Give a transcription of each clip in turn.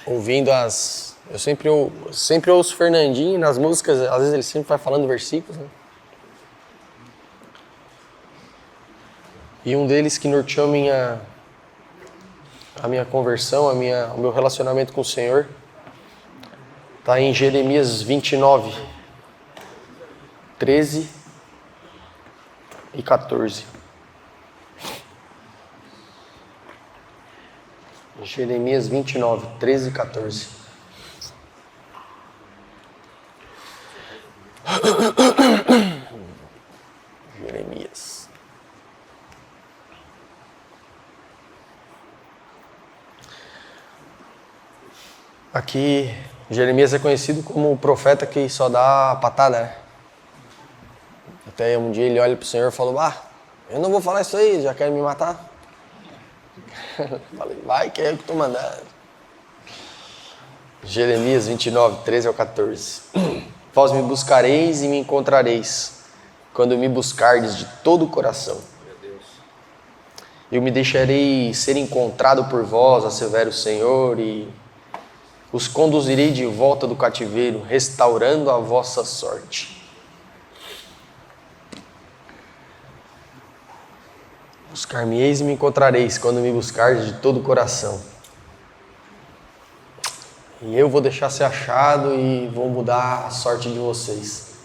ouvindo eu sempre ouço o Fernandinho nas músicas, às vezes ele sempre vai falando versículos, né? E um deles que norteou a minha conversão, o meu relacionamento com o Senhor, está em Jeremias 29, 13 e 14. Jeremias 29, 13 e 14. Jeremias. Aqui, Jeremias é conhecido como o profeta que só dá patada, né? Até um dia ele olha para o Senhor e falou: eu não vou falar isso aí, já quer me matar? Falei: vai que é eu que estou mandando. Jeremias 29, 13 ao 14. Vós me buscareis e me encontrareis, quando me buscardes de todo o coração. Eu me deixarei ser encontrado por vós, assevera o Senhor, e os conduzirei de volta do cativeiro, restaurando a vossa sorte. Buscar-me-eis e me encontrareis, quando me buscardes de todo o coração. E eu vou deixar ser achado e vou mudar a sorte de vocês.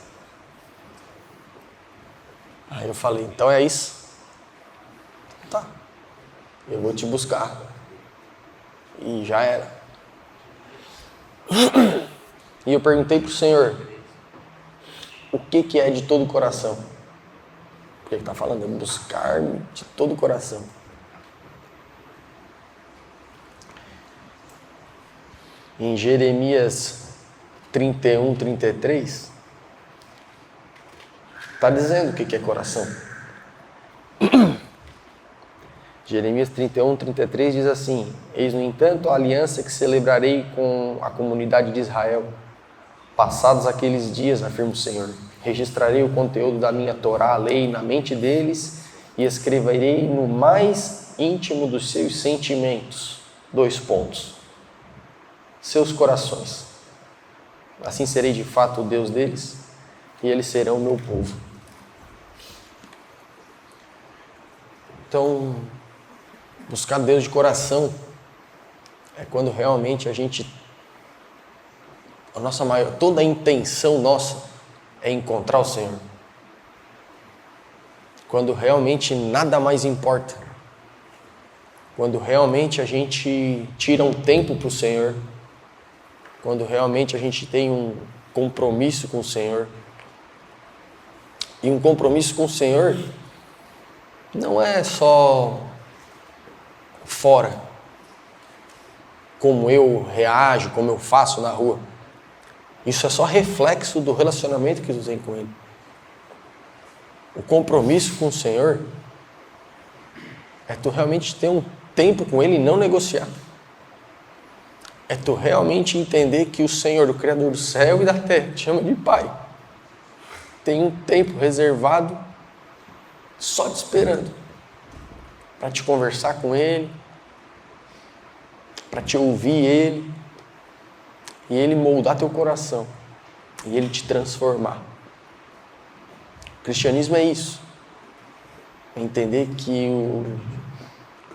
Aí eu falei: então é isso? Tá. Eu vou te buscar. E já era. E eu perguntei para o Senhor: o que é de todo o coração? Porque ele está falando: é buscar-me de todo o coração. Em Jeremias 31, 33, está dizendo o que é coração. Jeremias 31, 33 diz assim: eis, no entanto, a aliança que celebrarei com a comunidade de Israel. Passados aqueles dias, afirma o Senhor, registrarei o conteúdo da minha Torá, a lei, na mente deles, e escreverei no mais íntimo dos seus sentimentos. 2 pontos. Seus corações. Assim serei de fato o Deus deles, e eles serão o meu povo. Então, buscar Deus de coração é quando realmente toda a intenção nossa é encontrar o Senhor. Quando realmente nada mais importa. Quando realmente a gente tira um tempo para o Senhor. Quando realmente a gente tem um compromisso com o Senhor. E um compromisso com o Senhor não é só fora, como eu reajo, como eu faço na rua. Isso é só reflexo do relacionamento que tu tem com Ele. O compromisso com o Senhor é tu realmente ter um tempo com Ele e não negociar. É tu realmente entender que o Senhor, o Criador do céu e da terra, te chama de Pai. Tem um tempo reservado só te esperando para te conversar com Ele, para te ouvir Ele, e Ele moldar teu coração, e Ele te transformar. O cristianismo é isso. É entender que o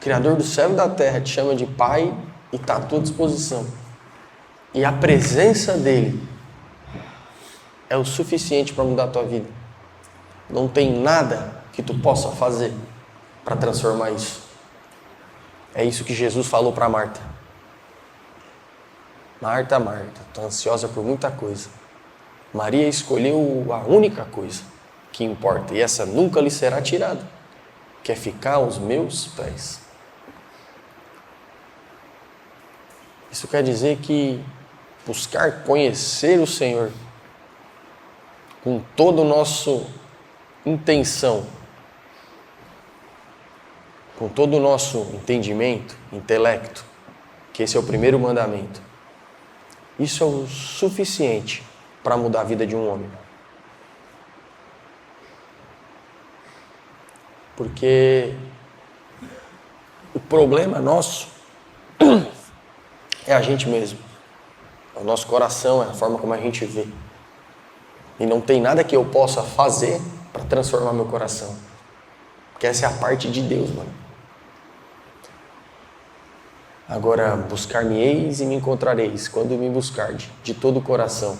Criador do céu e da terra te chama de Pai e está à tua disposição. E a presença dEle é o suficiente para mudar a tua vida. Não tem nada que tu possa fazer para transformar isso. É isso que Jesus falou para Marta. Marta, Marta, estou ansiosa por muita coisa. Maria escolheu a única coisa que importa, e essa nunca lhe será tirada, que é ficar aos meus pés. Isso quer dizer que buscar conhecer o Senhor com toda a nossa intenção, com todo o nosso entendimento, intelecto, que esse é o primeiro mandamento. Isso é o suficiente para mudar a vida de um homem. Porque o problema nosso é a gente mesmo. É o nosso coração, é a forma como a gente vê. E não tem nada que eu possa fazer para transformar meu coração. Porque essa é a parte de Deus, mano. Agora, buscar-me-eis e me encontrareis, quando me buscardes, de todo o coração.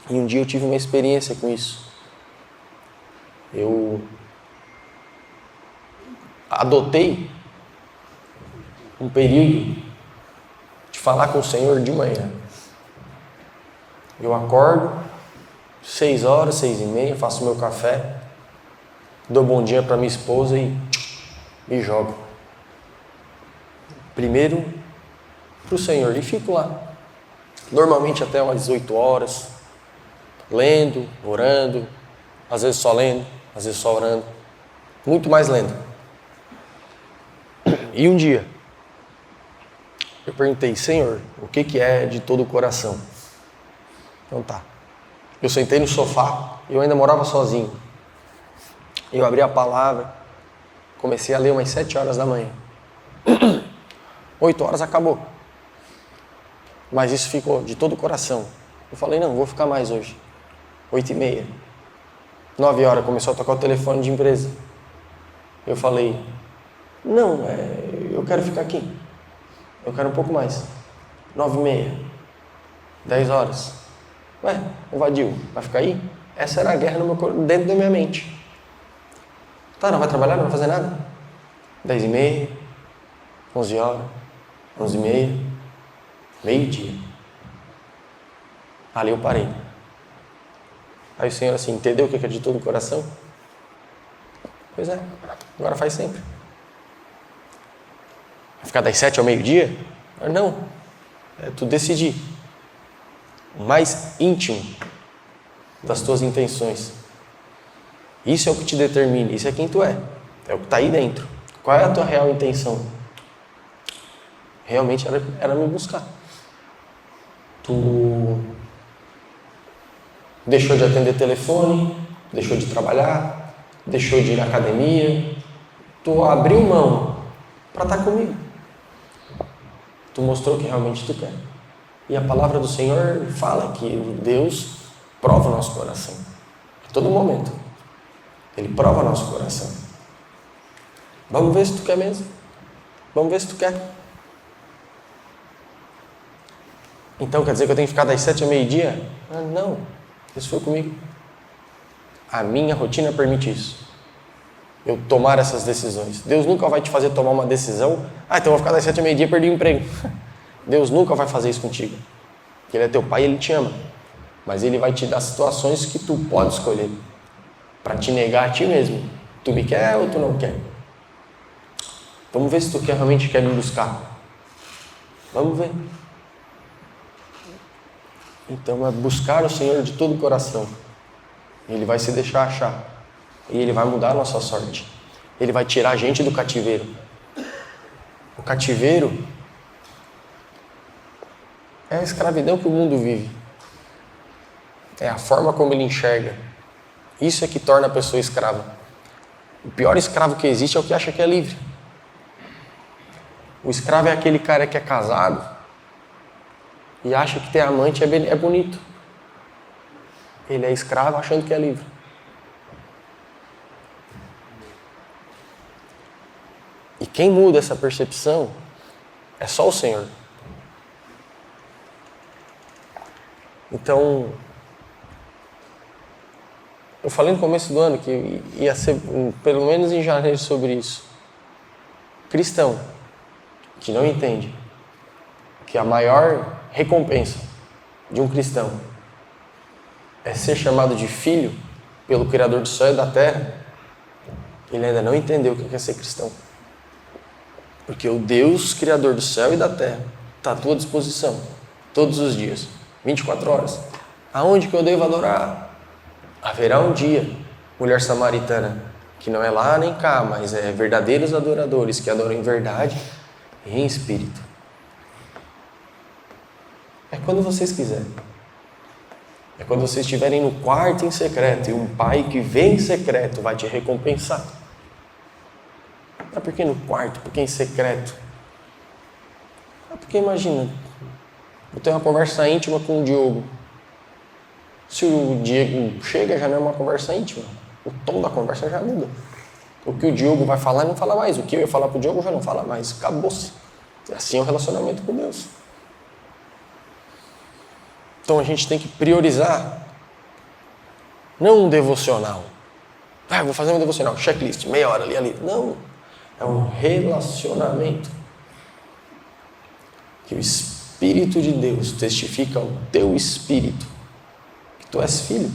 E um dia eu tive uma experiência com isso. Eu adotei um período de falar com o Senhor de manhã. Eu acordo, 6 horas, 6h30, faço meu café, dou bom dia para minha esposa e me jogo. Primeiro para o Senhor e fico lá. Normalmente até umas 18 horas, lendo, orando, às vezes só lendo, às vezes só orando, muito mais lendo. E um dia, eu perguntei, Senhor, o que é de todo o coração? Então tá. Eu sentei no sofá, eu ainda morava sozinho. Eu abri a palavra, comecei a ler umas 7 horas da manhã. 8 horas acabou. Mas isso ficou de todo o coração. Eu falei, não, vou ficar mais hoje. 8h30. 9 horas começou a tocar o telefone de empresa. Eu falei, não, eu quero ficar aqui. Eu quero um pouco mais. 9h30. 10 horas. Ué, invadiu. Vai ficar aí? Essa era a guerra dentro da minha mente. Tá, não vai trabalhar, não vai fazer nada? 10h30. 11 horas. 11h30. Meio-dia. Ali eu parei. Aí o Senhor assim, entendeu o que é de todo o coração? Pois é, agora faz sempre. Vai ficar das 7 ao meio-dia? Não, é tu decidir. O mais íntimo das tuas intenções. Isso é o que te determina, isso é quem tu é. É o que está aí dentro. Qual é a tua real intenção? Realmente era me buscar. Tu deixou de atender telefone, deixou de trabalhar, deixou de ir na academia, tu abriu mão para estar comigo. Tu mostrou que realmente tu quer. E a palavra do Senhor fala que Deus prova o nosso coração. A todo momento. Ele prova o nosso coração. Vamos ver se tu quer mesmo. Vamos ver se tu quer. Então quer dizer que eu tenho que ficar das 7 ao meio-dia? Não. Isso foi comigo. A minha rotina permite isso. Eu tomar essas decisões. Deus nunca vai te fazer tomar uma decisão. Então eu vou ficar das 7 ao meio-dia e perdi o emprego. Deus nunca vai fazer isso contigo. Ele é teu pai e Ele te ama. Mas Ele vai te dar situações que tu pode escolher. Para te negar a ti mesmo. Tu me quer ou tu não quer? Vamos ver se tu realmente quer me buscar. Vamos ver. Então é buscar o Senhor de todo o coração. Ele vai se deixar achar. E Ele vai mudar a nossa sorte. Ele vai tirar a gente do cativeiro. O cativeiro é a escravidão que o mundo vive. É a forma como ele enxerga. Isso é que torna a pessoa escrava. O pior escravo que existe é o que acha que é livre. O escravo é aquele cara que é casado e acha que ter amante é bonito. Ele é escravo achando que é livre. E quem muda essa percepção é só o Senhor. Então, eu falei no começo do ano que ia ser, pelo menos em janeiro, sobre isso. Cristão que não entende que a maior recompensa de um cristão é ser chamado de filho pelo Criador do céu e da terra, ele ainda não entendeu o que é ser cristão. Porque o Deus Criador do céu e da terra está à tua disposição todos os dias, 24 horas. Aonde que eu devo adorar? Haverá um dia, mulher samaritana, que não é lá nem cá, mas é verdadeiros adoradores que adoram em verdade e em espírito. É quando vocês quiserem. É quando vocês estiverem no quarto em secreto e um pai que vem em secreto vai te recompensar. Não é porque no quarto, porque em secreto. É porque Porque imagina, eu tenho uma conversa íntima com o Diogo. Se o Diego chega, já não é uma conversa íntima. O tom da conversa já muda. O que o Diogo vai falar, não fala mais. O que eu ia falar pro Diogo, já não fala mais. Acabou-se. Assim é o relacionamento com Deus. Então a gente tem que priorizar. Não um devocional. Eu vou fazer um devocional, checklist, meia hora ali. Não. É um relacionamento. Que o Espírito de Deus testifica ao teu espírito que tu és filho.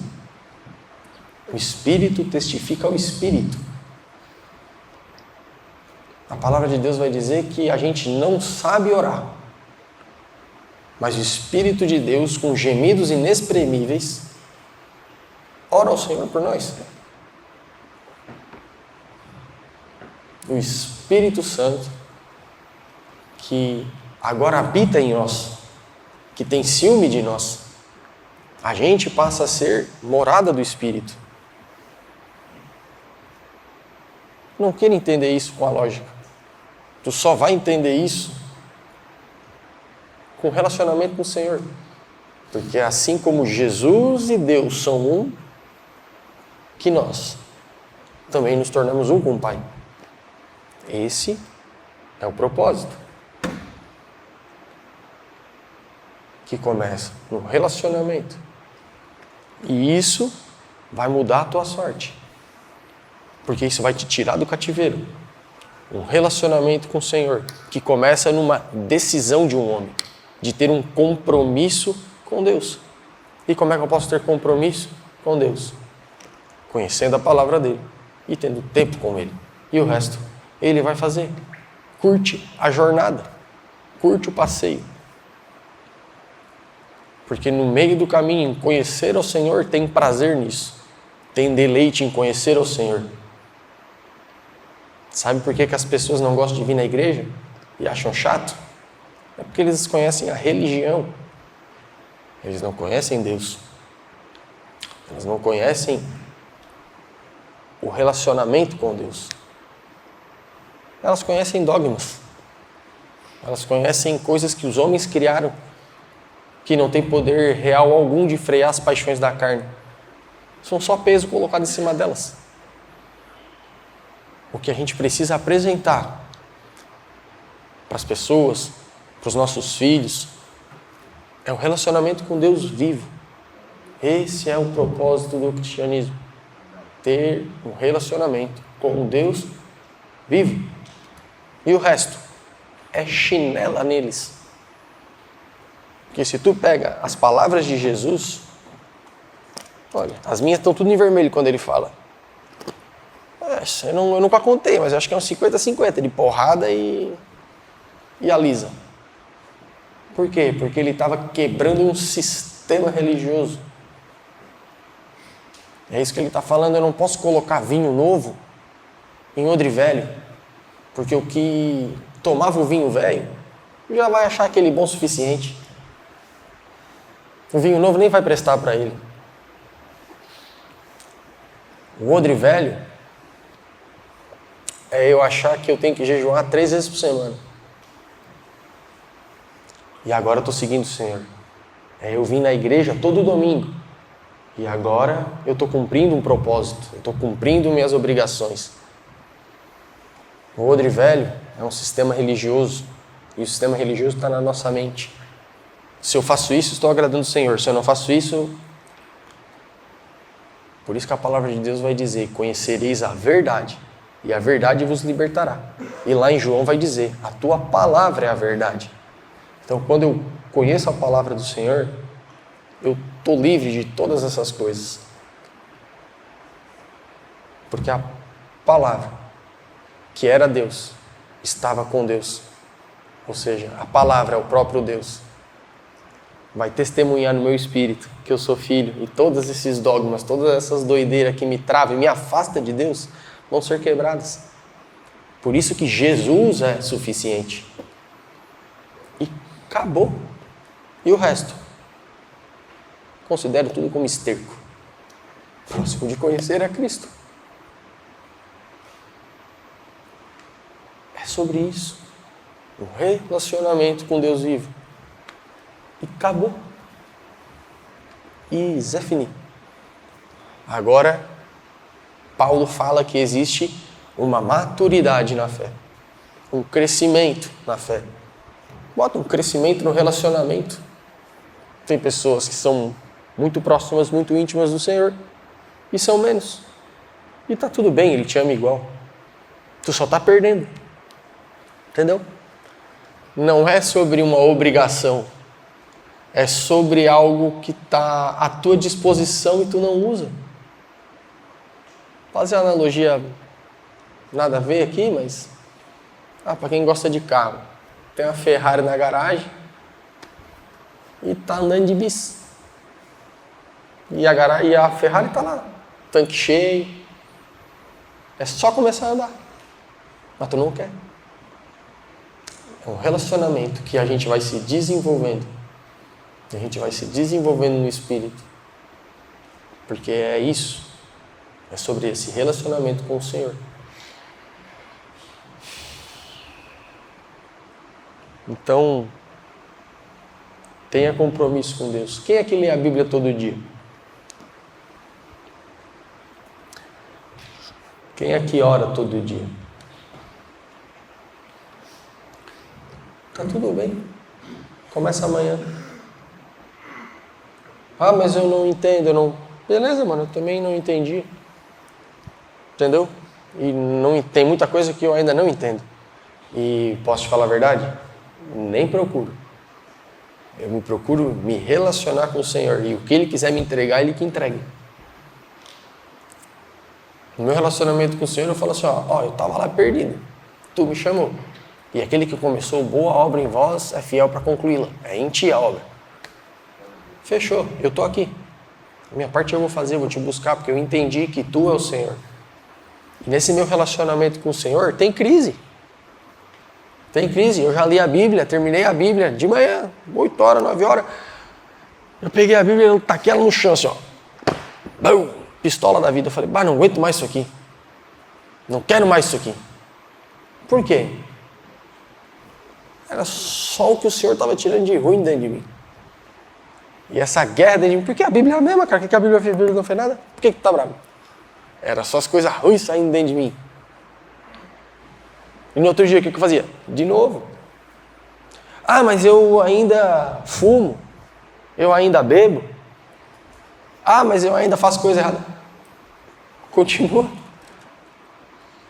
O Espírito testifica ao Espírito. A palavra de Deus vai dizer que a gente não sabe orar, mas o Espírito de Deus, com gemidos inexprimíveis, ora ao Senhor por nós. O Espírito Santo, que agora habita em nós, que tem ciúme de nós, a gente passa a ser morada do Espírito. Não quero entender isso com a lógica. Tu só vai entender isso com relacionamento com o Senhor. Porque assim como Jesus e Deus são um, que nós também nos tornamos um com o Pai. Esse é o propósito. Que começa no relacionamento. E isso vai mudar a tua sorte. Porque isso vai te tirar do cativeiro. Um relacionamento com o Senhor que começa numa decisão de um homem, de ter um compromisso com Deus. E como é que eu posso ter compromisso com Deus? Conhecendo a palavra dele e tendo tempo com ele. E o resto, ele vai fazer. Curte a jornada, curte o passeio. Porque no meio do caminho, conhecer ao Senhor tem prazer nisso. Tem deleite em conhecer ao Senhor. Sabe por que as pessoas não gostam de vir na igreja e acham chato? É porque eles conhecem a religião. Eles não conhecem Deus. Eles não conhecem o relacionamento com Deus. Elas conhecem dogmas. Elas conhecem coisas que os homens criaram, que não tem poder real algum de frear as paixões da carne. São só peso colocado em cima delas. O que a gente precisa apresentar para as pessoas, para os nossos filhos, é um relacionamento com Deus vivo. Esse é o propósito do cristianismo. Ter um relacionamento com Deus vivo. E o resto é chinela neles. Porque se tu pega as palavras de Jesus, olha, as minhas estão tudo em vermelho quando ele fala. Eu nunca contei, mas eu acho que é uns 50-50 de porrada e alisa. Por quê? Porque ele estava quebrando um sistema religioso. É isso que ele está falando. Eu não posso colocar vinho novo em odre velho, porque o que tomava o vinho velho já vai achar aquele bom o suficiente. O vinho novo nem vai prestar para ele. O odre velho é eu achar que eu tenho que jejuar 3 vezes por semana. E agora eu estou seguindo o Senhor. É eu vim na igreja todo domingo. E agora eu estou cumprindo um propósito. Eu estou cumprindo minhas obrigações. O odre velho é um sistema religioso. E o sistema religioso está na nossa mente. Se eu faço isso, estou agradando o Senhor. Se eu não faço isso... Por isso que a palavra de Deus vai dizer: conhecereis a verdade, e a verdade vos libertará. E lá em João vai dizer: a tua palavra é a verdade. Então, quando eu conheço a palavra do Senhor, eu estou livre de todas essas coisas. Porque a palavra, que era Deus, estava com Deus. Ou seja, a palavra é o próprio Deus. Vai testemunhar no meu espírito que eu sou filho, e todos esses dogmas, todas essas doideiras que me travam e me afastam de Deus, vão ser quebradas. Por isso que Jesus é suficiente. E acabou. E o resto? Considero tudo como esterco. Próximo de conhecer é Cristo. É sobre isso. Um relacionamento com Deus vivo. E acabou. E Zé Fini. Agora, Paulo fala que existe uma maturidade na fé. Um crescimento na fé. Bota um crescimento no relacionamento. Tem pessoas que são muito próximas, muito íntimas do Senhor e são menos. E tá tudo bem, Ele te ama igual. Tu só tá perdendo. Entendeu? Não é sobre uma obrigação. É sobre algo que está à tua disposição e tu não usa. Fazer uma analogia nada a ver aqui, mas... para quem gosta de carro. Tem uma Ferrari na garagem e tá andando de bis. E a Ferrari tá lá, tanque cheio. É só começar a andar. Mas tu não quer. É um relacionamento que a gente vai se desenvolvendo. A gente vai se desenvolvendo no Espírito. Porque é isso. É sobre esse relacionamento com o Senhor. Então, tenha compromisso com Deus. Quem é que lê a Bíblia todo dia? Quem é que ora todo dia? Tá tudo bem. Começa amanhã. Mas eu não entendo, eu não... Beleza, mano, eu também não entendi. Entendeu? E tem muita coisa que eu ainda não entendo. E posso te falar a verdade? Nem procuro. Eu me procuro me relacionar com o Senhor. E o que Ele quiser me entregar, Ele que entregue. No meu relacionamento com o Senhor, eu falo assim, eu estava lá perdido. Tu me chamou. E aquele que começou boa obra em vós é fiel para concluí-la. É em ti a obra. Fechou, eu estou aqui. A minha parte eu vou fazer, eu vou te buscar, porque eu entendi que tu é o Senhor. E nesse meu relacionamento com o Senhor, tem crise. Tem crise. Eu já li a Bíblia, terminei a Bíblia de manhã, 8 horas, 9 horas. Eu peguei a Bíblia e taquei ela no chão, assim, Bum! Pistola da vida. Eu falei, não aguento mais isso aqui. Não quero mais isso aqui. Por quê? Era só o que o Senhor estava tirando de ruim dentro de mim. E essa guerra dentro de mim, porque a Bíblia é a mesma, cara. O que a Bíblia fez? A Bíblia não fez nada? Por que tu tá bravo? Era só as coisas ruins saindo dentro de mim. E no outro dia, o que eu fazia? De novo. Mas eu ainda fumo. Eu ainda bebo. Mas eu ainda faço coisa errada. Continua.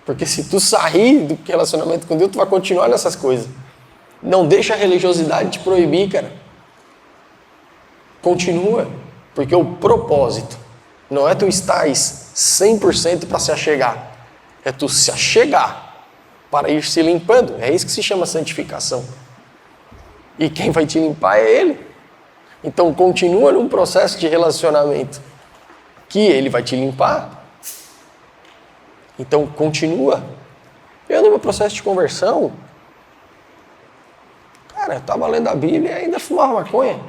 Porque se tu sair do relacionamento com Deus, tu vai continuar nessas coisas. Não deixa a religiosidade te proibir, cara. Continua. Porque o propósito não é tu estares 100% para se achegar. É tu se achegar para ir se limpando. É isso que se chama santificação. E quem vai te limpar é Ele. Então continua num processo de relacionamento que Ele vai te limpar. Então continua. Eu no meu processo de conversão, cara, eu estava lendo a Bíblia e ainda fumava maconha.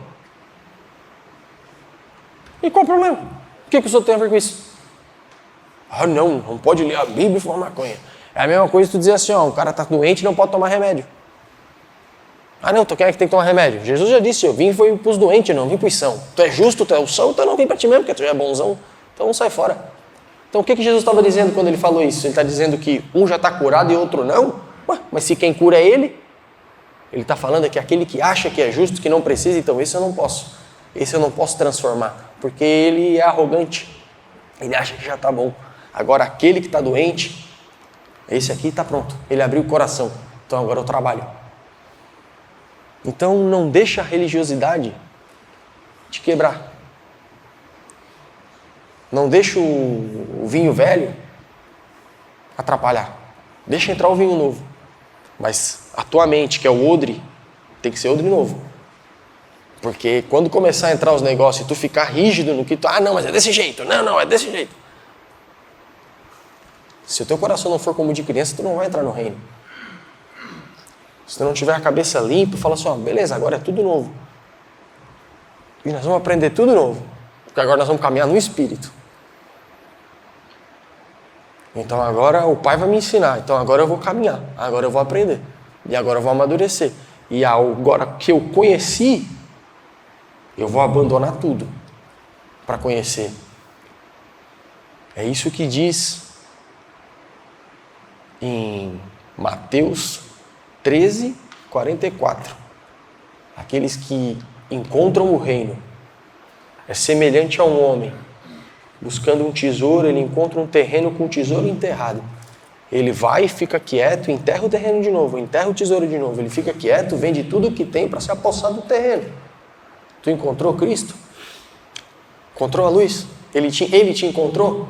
E qual o problema? O que o senhor tem a ver com isso? Não pode ler a Bíblia e fumar maconha. É a mesma coisa que tu dizer assim, o cara está doente e não pode tomar remédio. Não, tu quer que tem que tomar remédio? Jesus já disse, eu vim foi para os doentes, não vim para os são. Tu é justo, tu é o são, então eu não vim para ti mesmo, porque tu já é bonzão. Então sai fora. Então o que Jesus estava dizendo quando ele falou isso? Ele está dizendo que um já está curado e outro não? Mas se quem cura é Ele, Ele está falando que aquele que acha que é justo, que não precisa, então esse eu não posso. Esse eu não posso transformar, porque ele é arrogante. Ele acha que já está bom. Agora aquele que está doente, esse aqui está pronto. Ele abriu o coração. Então agora eu trabalho. Então não deixa a religiosidade te quebrar. Não deixa o vinho velho atrapalhar. Deixa entrar o vinho novo. Mas a tua mente, que é o odre, tem que ser odre novo. Porque quando começar a entrar os negócios e tu ficar rígido no que tu... não, mas é desse jeito. Não, é desse jeito. Se o teu coração não for como de criança, tu não vai entrar no reino. Se tu não tiver a cabeça limpa, fala assim, beleza, agora é tudo novo. E nós vamos aprender tudo novo. Porque agora nós vamos caminhar no Espírito. Então agora o Pai vai me ensinar. Então agora eu vou caminhar. Agora eu vou aprender. E agora eu vou amadurecer. E agora que eu conheci, eu vou abandonar tudo para conhecer. É isso que diz em Mateus 13, 44. Aqueles que encontram o reino é semelhante a um homem buscando um tesouro, ele encontra um terreno com um tesouro enterrado. Ele vai e fica quieto, enterra o terreno de novo, enterra o tesouro de novo. Ele fica quieto, vende tudo o que tem para se apossar do terreno. Tu encontrou Cristo? Encontrou a luz? Ele te encontrou?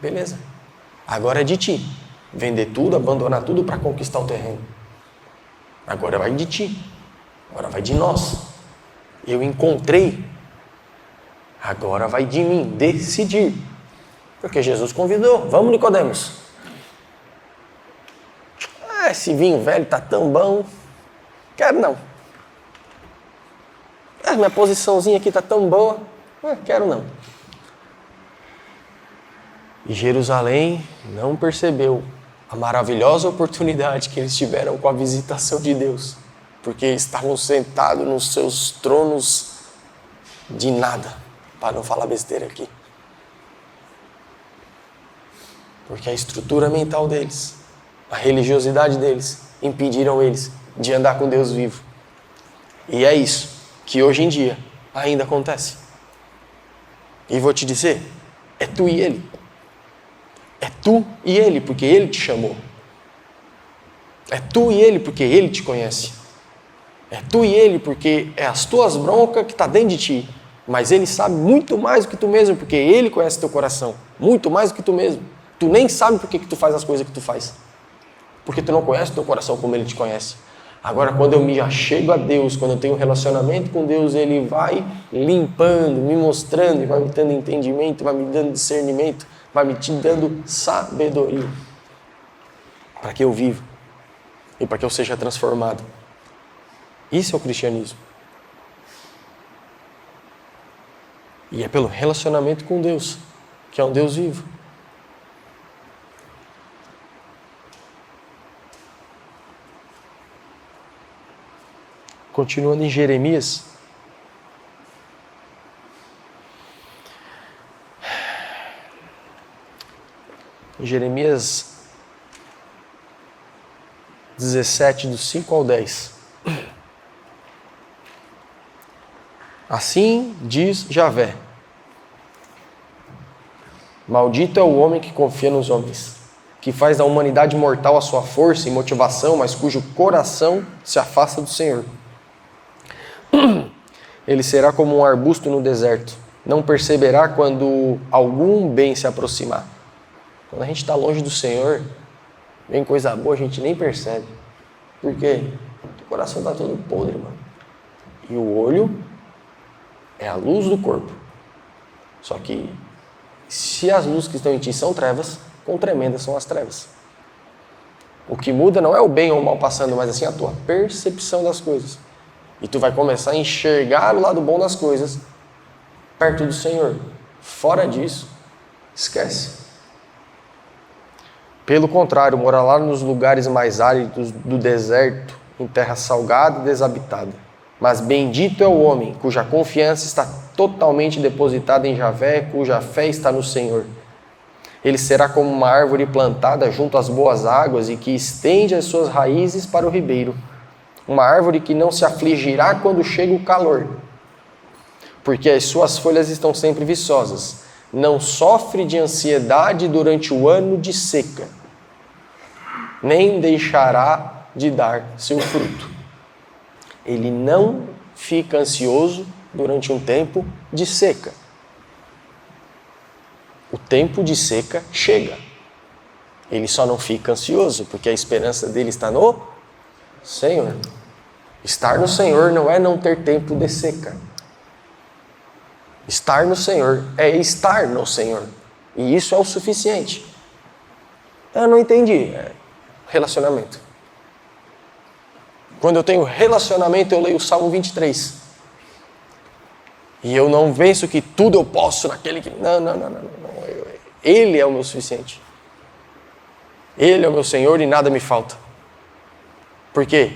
Beleza. Agora é de ti. Vender tudo, abandonar tudo para conquistar o terreno. Agora vai de ti. Agora vai de nós. Eu encontrei. Agora vai de mim decidir. Porque Jesus convidou. Vamos, Nicodemos. Esse vinho velho tá tão bom. Quero não. Minha posiçãozinha aqui tá tão boa. Quero não. E Jerusalém não percebeu a maravilhosa oportunidade que eles tiveram com a visitação de Deus. Porque estavam sentados nos seus tronos de nada. Para não falar besteira aqui. Porque a estrutura mental deles, a religiosidade deles, impediram eles de andar com Deus vivo. E é isso que hoje em dia ainda acontece. E vou te dizer, é tu e ele. É tu e ele, porque ele te chamou. É tu e ele, porque ele te conhece. É tu e ele, porque é as tuas broncas que estão dentro de ti. Mas ele sabe muito mais do que tu mesmo, porque ele conhece teu coração. Muito mais do que tu mesmo. Tu nem sabe por que tu faz as coisas que tu faz. Porque tu não conhece teu coração como ele te conhece. Agora, quando eu me achego a Deus, quando eu tenho um relacionamento com Deus, ele vai limpando, me mostrando, vai me dando entendimento, vai me dando discernimento, vai me te dando sabedoria. Para que eu viva e para que eu seja transformado. Isso é o cristianismo. E é pelo relacionamento com Deus, que é um Deus vivo. Continuando em Jeremias. Em Jeremias 17, do 5 ao 10. Assim diz Javé: maldito é o homem que confia nos homens, que faz da humanidade mortal a sua força e motivação, mas cujo coração se afasta do Senhor. Ele será como um arbusto no deserto, não perceberá quando algum bem se aproximar. Quando a gente está longe do Senhor, vem coisa boa, a gente nem percebe. Por quê? O coração está todo podre, mano. E o olho é a luz do corpo. Só que, se as luzes que estão em ti são trevas, quão tremendas são as trevas. O que muda não é o bem ou o mal passando, mas assim a tua percepção das coisas. E tu vai começar a enxergar o lado bom das coisas perto do Senhor. Fora disso, esquece. Pelo contrário, morar lá nos lugares mais áridos do deserto, em terra salgada e desabitada. Mas bendito é o homem cuja confiança está totalmente depositada em Javé, cuja fé está no Senhor. Ele será como uma árvore plantada junto às boas águas e que estende as suas raízes para o ribeiro. Uma árvore que não se afligirá quando chega o calor, porque as suas folhas estão sempre viçosas. Não sofre de ansiedade durante o ano de seca, nem deixará de dar seu fruto. Ele não fica ansioso durante um tempo de seca. O tempo de seca chega. Ele só não fica ansioso, porque a esperança dele está no Senhor. Estar no Senhor não é não ter tempo de seca. Estar no Senhor é estar no Senhor. E isso é o suficiente. Eu não entendi. Relacionamento. Quando eu tenho relacionamento, eu leio o Salmo 23. E eu não venço que tudo eu posso naquele que... Não. Ele é o meu suficiente. Ele é o meu Senhor e nada me falta. Por quê?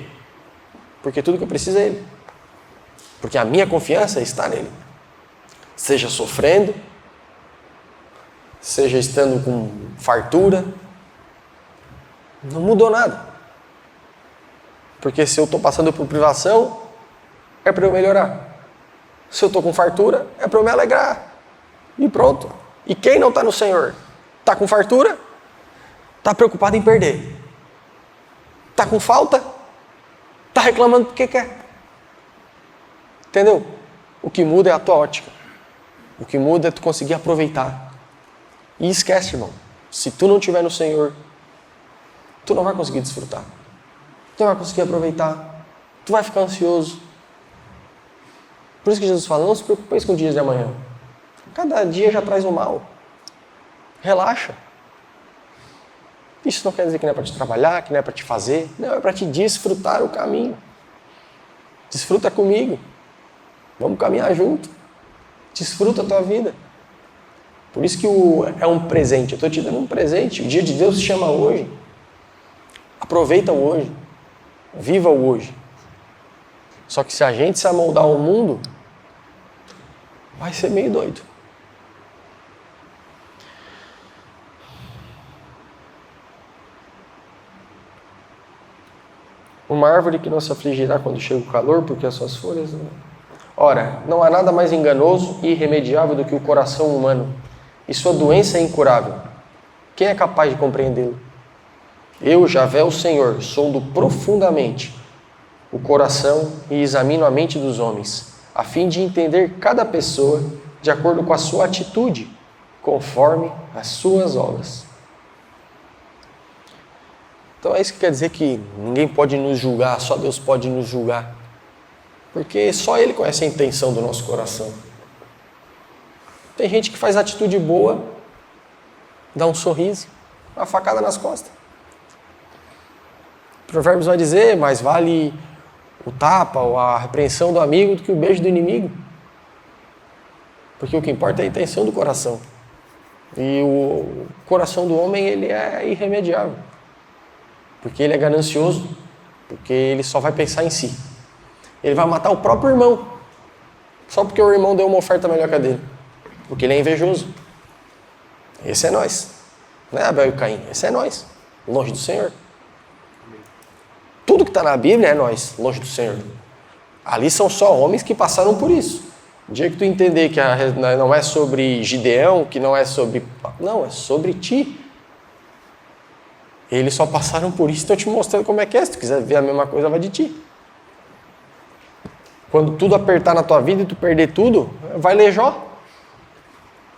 Porque tudo que eu preciso é Ele. Porque a minha confiança está nele. Seja sofrendo, seja estando com fartura, não mudou nada. Porque se eu estou passando por privação, é para eu melhorar. Se eu estou com fartura, é para eu me alegrar. E pronto. E quem não está no Senhor? Está com fartura? Está preocupado em perder. Está com falta? Está reclamando porque quer. Entendeu? O que muda é a tua ótica. O que muda é tu conseguir aproveitar. E esquece, irmão. Se tu não estiver no Senhor, tu não vai conseguir desfrutar. Tu não vai conseguir aproveitar. Tu vai ficar ansioso. Por isso que Jesus fala, não se preocupeis com os dias de amanhã. Cada dia já traz o mal. Relaxa. Isso não quer dizer que não é para te trabalhar, que não é para te fazer. Não, é para te desfrutar o caminho. Desfruta comigo. Vamos caminhar junto. Desfruta a tua vida. Por isso que é um presente. Eu estou te dando um presente. O dia de Deus se chama hoje. Aproveita o hoje. Viva o hoje. Só que se a gente se amoldar ao mundo, vai ser meio doido. Uma árvore que não se afligirá quando chega o calor, porque as suas folhas... Ora, não há nada mais enganoso e irremediável do que o coração humano, e sua doença é incurável. Quem é capaz de compreendê-lo? Eu, Javé, o Senhor, sondo profundamente o coração e examino a mente dos homens, a fim de entender cada pessoa de acordo com a sua atitude, conforme as suas obras. Então é isso que quer dizer que ninguém pode nos julgar, só Deus pode nos julgar. Porque só Ele conhece a intenção do nosso coração. Tem gente que faz atitude boa, dá um sorriso, uma facada nas costas. Provérbios vai dizer, mais vale o tapa ou a repreensão do amigo do que o beijo do inimigo. Porque o que importa é a intenção do coração. E o coração do homem, ele é irremediável. Porque ele é ganancioso, porque ele só vai pensar em si. Ele vai matar o próprio irmão, só porque o irmão deu uma oferta melhor que a dele. Porque ele é invejoso. Esse é nós. Não é Abel e Caim, esse é nós, longe do Senhor. Tudo que está na Bíblia é nós, longe do Senhor. Ali são só homens que passaram por isso. O dia que tu entender que não é sobre Gideão, que não é sobre... Não, é sobre ti. Eles só passaram por isso, estão te mostrando como é que é. Se tu quiser ver a mesma coisa, vai de ti. Quando tudo apertar na tua vida e tu perder tudo, vai ler Jó.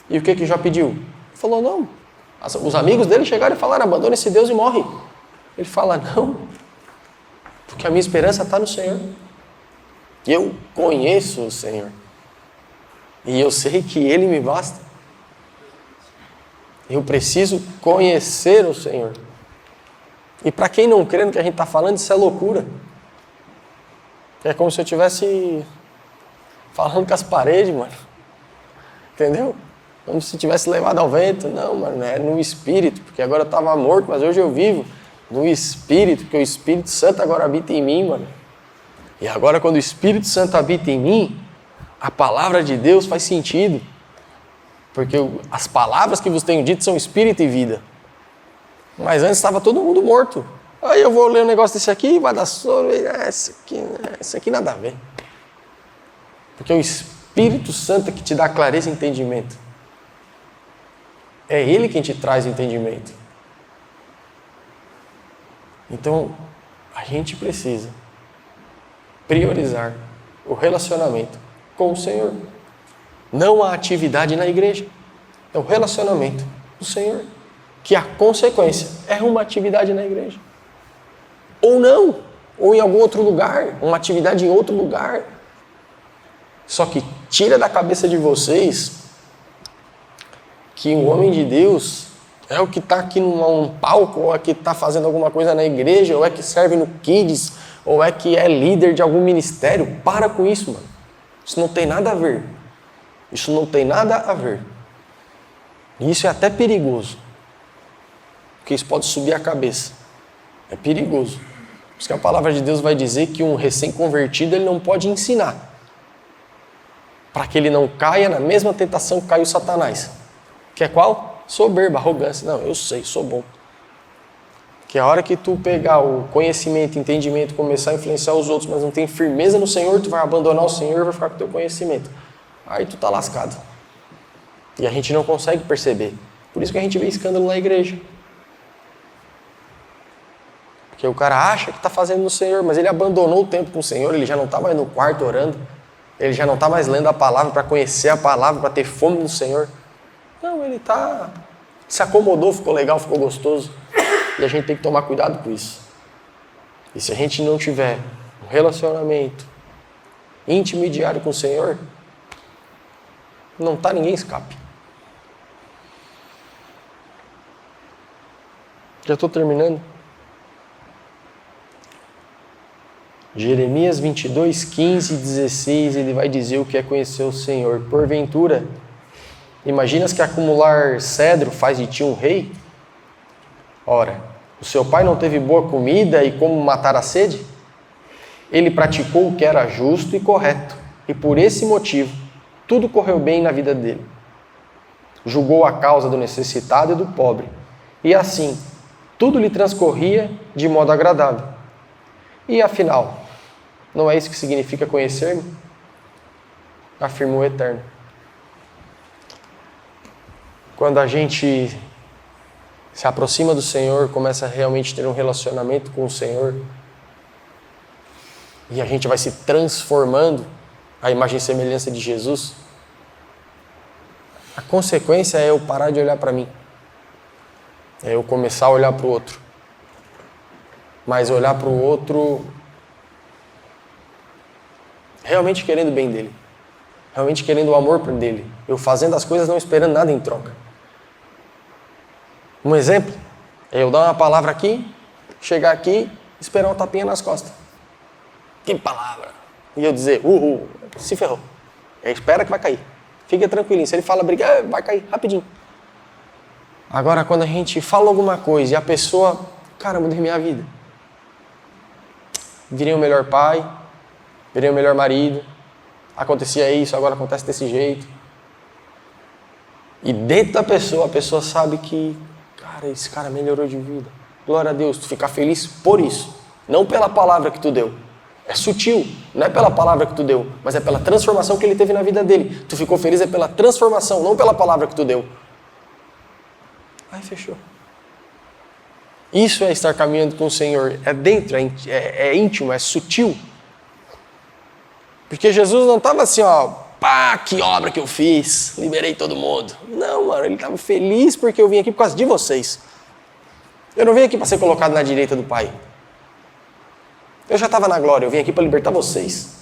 E o que Jó pediu? Ele falou, não. Os amigos dele chegaram e falaram, abandona esse Deus e morre. Ele fala, não. Porque a minha esperança está no Senhor. Eu conheço o Senhor. E eu sei que Ele me basta. Eu preciso conhecer o Senhor. E para quem não crê no que a gente está falando, isso é loucura. É como se eu estivesse falando com as paredes, mano. Entendeu? Como se eu tivesse levado ao vento. Não, mano, é no Espírito. Porque agora eu estava morto, mas hoje eu vivo. No Espírito, porque o Espírito Santo agora habita em mim, mano. E agora quando o Espírito Santo habita em mim, a palavra de Deus faz sentido. Porque as palavras que vos tenho dito são Espírito e vida. Mas antes estava todo mundo morto. Aí eu vou ler um negócio desse aqui, vai dar sono, esse aqui nada a ver. Porque é o Espírito Santo que te dá clareza e entendimento. É Ele quem te traz o entendimento. Então, a gente precisa priorizar o relacionamento com o Senhor. Não a atividade na igreja. É o relacionamento do Senhor. Que a consequência é uma atividade na igreja. Ou não. Ou em algum outro lugar. Uma atividade em outro lugar. Só que tira da cabeça de vocês que o homem de Deus é o que está aqui num palco, ou é que está fazendo alguma coisa na igreja, ou é que serve no Kids, ou é que é líder de algum ministério. Para com isso, mano. Isso não tem nada a ver. Isso não tem nada a ver. E isso é até perigoso. Porque isso pode subir a cabeça. É perigoso. Por isso que a palavra de Deus vai dizer que um recém-convertido ele não pode ensinar, para que ele não caia na mesma tentação que caiu Satanás. Que é qual? Soberba, arrogância. Não, eu sei, sou bom. Que a hora que tu pegar o conhecimento, entendimento, começar a influenciar os outros, mas não tem firmeza no Senhor, tu vai abandonar o Senhor e vai ficar com o teu conhecimento. Aí tu tá lascado. E a gente não consegue perceber. Por isso que a gente vê escândalo na igreja. Porque o cara acha que está fazendo no Senhor, mas ele abandonou o tempo com o Senhor, ele já não está mais no quarto orando, ele já não está mais lendo a palavra para conhecer a palavra, para ter fome no Senhor. Não, ele se acomodou, ficou legal, ficou gostoso. E a gente tem que tomar cuidado com isso. E se a gente não tiver um relacionamento íntimo e diário com o Senhor, não está ninguém escape. Já estou terminando. Jeremias 22, 15 e 16, ele vai dizer o que é conhecer o Senhor. Porventura, imaginas que acumular cedro faz de ti um rei? Ora, o seu pai não teve boa comida e como matar a sede? Ele praticou o que era justo e correto, e por esse motivo, tudo correu bem na vida dele. Julgou a causa do necessitado e do pobre, e assim, tudo lhe transcorria de modo agradável. E afinal, não é isso que significa conhecer-me? Afirma o Eterno. Quando a gente se aproxima do Senhor, começa a realmente ter um relacionamento com o Senhor, e a gente vai se transformando à imagem e semelhança de Jesus, a consequência é eu parar de olhar para mim. É eu começar a olhar para o outro. Mas olhar para o outro realmente querendo o bem dele. Realmente querendo o amor dele. Eu fazendo as coisas não esperando nada em troca. Um exemplo é eu dar uma palavra aqui, chegar aqui, esperar um tapinha nas costas. Que palavra! E eu dizer, se ferrou. Espera que vai cair. Fica tranquilinho. Se ele fala briga, vai cair rapidinho. Agora, quando a gente fala alguma coisa e a pessoa, cara, mudei minha vida. Virei o melhor pai, virei o melhor marido, acontecia isso, agora acontece desse jeito. E dentro da pessoa, a pessoa sabe que, cara, esse cara melhorou de vida. Glória a Deus, tu ficar feliz por isso. Não pela palavra que tu deu. É sutil, não é pela palavra que tu deu, mas é pela transformação que ele teve na vida dele. Tu ficou feliz é pela transformação, não pela palavra que tu deu. Aí fechou. Isso é estar caminhando com o Senhor. É dentro, é íntimo, é sutil. Porque Jesus não estava assim, pá, que obra que eu fiz, liberei todo mundo. Não, mano, ele estava feliz porque eu vim aqui por causa de vocês. Eu não vim aqui para ser colocado na direita do Pai. Eu já estava na glória, eu vim aqui para libertar vocês.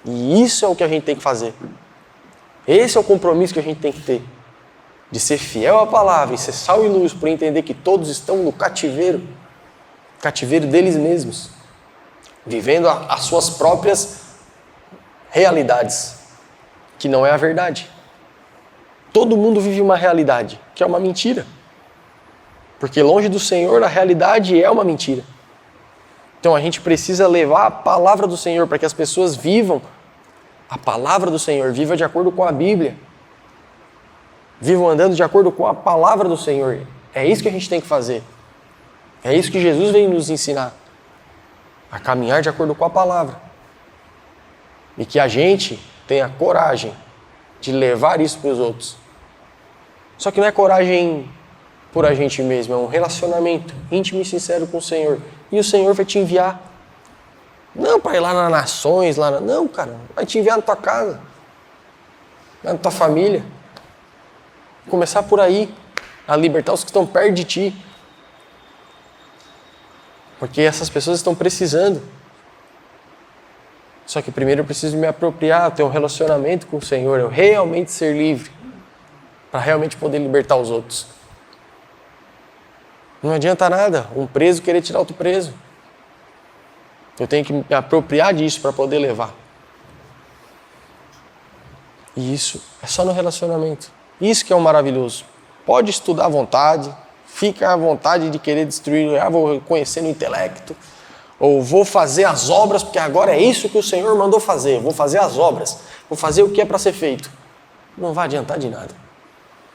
E isso é o que a gente tem que fazer. Esse é o compromisso que a gente tem que ter. De ser fiel à palavra e ser sal e luz, por entender que todos estão no cativeiro deles mesmos, vivendo as suas próprias realidades, que não é a verdade. Todo mundo vive uma realidade, que é uma mentira. Porque longe do Senhor, a realidade é uma mentira. Então a gente precisa levar a palavra do Senhor para que as pessoas vivam a palavra do Senhor, vivam de acordo com a Bíblia. Vivam andando de acordo com a palavra do Senhor. É isso que a gente tem que fazer. É isso que Jesus veio nos ensinar. A caminhar de acordo com a palavra. E que a gente tenha coragem de levar isso para os outros. Só que não é coragem por a gente mesmo, é um relacionamento íntimo e sincero com o Senhor. E o Senhor vai te enviar. Não para ir lá nas nações, não, cara. Vai te enviar na tua casa. Na tua família. Começar por aí, a libertar os que estão perto de ti. Porque essas pessoas estão precisando. Só que primeiro eu preciso me apropriar, ter um relacionamento com o Senhor, eu realmente ser livre, para realmente poder libertar os outros. Não adianta nada um preso querer tirar outro preso. Eu tenho que me apropriar disso para poder levar. E isso é só no relacionamento. Isso que é o maravilhoso. Pode estudar à vontade, fica à vontade de querer destruir, vou conhecer no intelecto, ou vou fazer as obras, porque agora é isso que o Senhor mandou fazer, vou fazer as obras, vou fazer o que é para ser feito. Não vai adiantar de nada.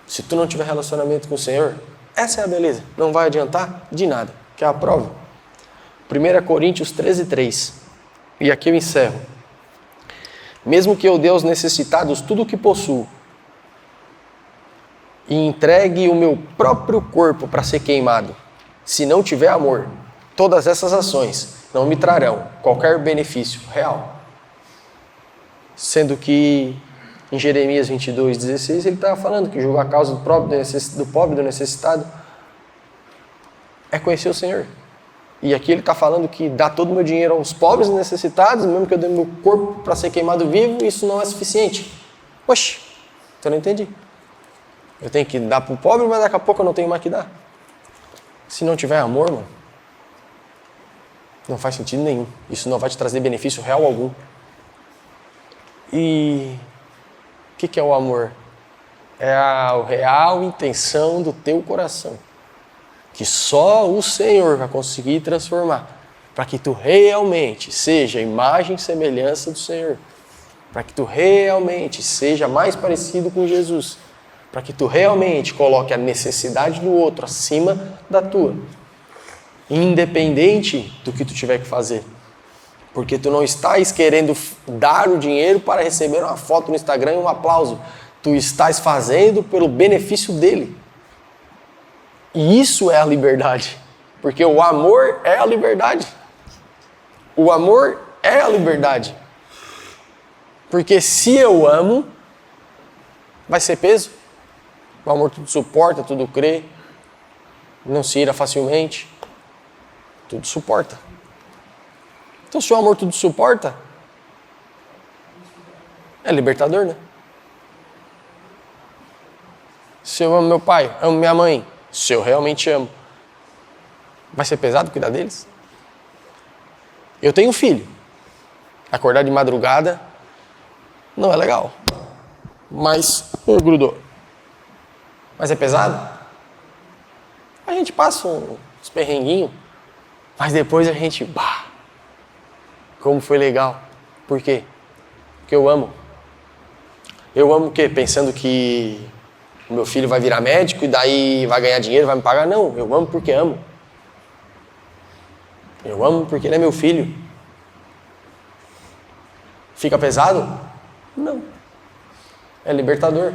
Se tu não tiver relacionamento com o Senhor, essa é a beleza, não vai adiantar de nada. Quer a prova? 1 Coríntios 13:3. E aqui eu encerro. Mesmo que eu dê aos necessitados tudo o que possuo, e entregue o meu próprio corpo para ser queimado, se não tiver amor, todas essas ações não me trarão qualquer benefício real. Sendo que em Jeremias 22:16 ele estava falando que julgar a causa do pobre, do necessitado, é conhecer o Senhor. E aqui ele está falando que dá todo o meu dinheiro aos pobres e necessitados, mesmo que eu dê meu corpo para ser queimado vivo, isso não é suficiente. Oxe, então eu não entendi. Eu tenho que dar para o pobre, mas daqui a pouco eu não tenho mais que dar. Se não tiver amor, mano, não faz sentido nenhum. Isso não vai te trazer benefício real algum. E o que é o amor? É a real intenção do teu coração, que só o Senhor vai conseguir transformar, para que tu realmente seja a imagem e semelhança do Senhor, para que tu realmente seja mais parecido com Jesus, para que tu realmente coloque a necessidade do outro acima da tua, independente do que tu tiver que fazer. Porque tu não estás querendo dar o dinheiro para receber uma foto no Instagram e um aplauso. Tu estás fazendo pelo benefício dele. E isso é a liberdade. Porque o amor é a liberdade. O amor é a liberdade. Porque se eu amo, vai ser peso. O amor tudo suporta, tudo crê. Não se ira facilmente. Tudo suporta. Então, se o amor tudo suporta, é libertador, né? Se eu amo meu pai, amo minha mãe, se eu realmente amo, vai ser pesado cuidar deles? Eu tenho um filho. Acordar de madrugada não é legal. Mas, grudou. Mas é pesado? A gente passa uns perrenguinhos, mas depois a gente... Como foi legal. Por quê? Porque eu amo. Eu amo o quê? Pensando que o meu filho vai virar médico e daí vai ganhar dinheiro, vai me pagar? Não, eu amo porque amo. Eu amo porque ele é meu filho. Fica pesado? Não. É libertador.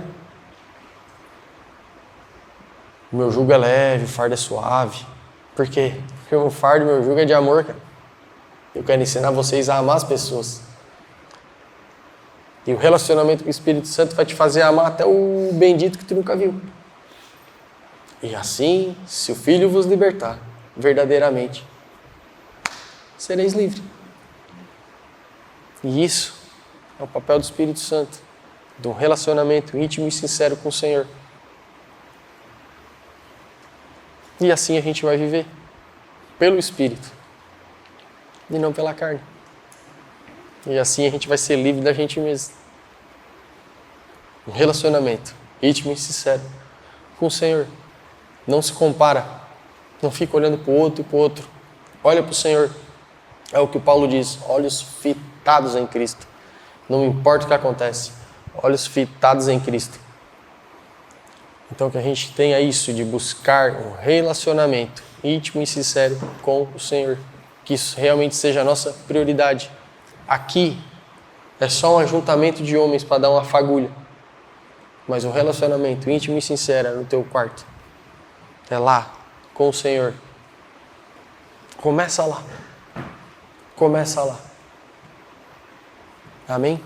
O meu jugo é leve, o fardo é suave. Por quê? Porque o fardo do meu jugo é de amor, cara. Eu quero ensinar vocês a amar as pessoas. E o relacionamento com o Espírito Santo vai te fazer amar até o bendito que tu nunca viu. E assim, se o Filho vos libertar, verdadeiramente, sereis livres. E isso é o papel do Espírito Santo, de um relacionamento íntimo e sincero com o Senhor. E assim a gente vai viver, pelo Espírito, e não pela carne. E assim a gente vai ser livre da gente mesmo. Um relacionamento íntimo e sincero com o Senhor. Não se compara. Não fica olhando para o outro e para o outro. Olha para o Senhor. É o que o Paulo diz. Olhos fitados em Cristo. Não importa o que acontece. Olhos fitados em Cristo. Então que a gente tenha isso de buscar um relacionamento íntimo e sincero com o Senhor. Que isso realmente seja a nossa prioridade. Aqui é só um ajuntamento de homens para dar uma fagulha. Mas um relacionamento íntimo e sincero é no teu quarto. É lá, com o Senhor. Começa lá. Começa lá. Amém?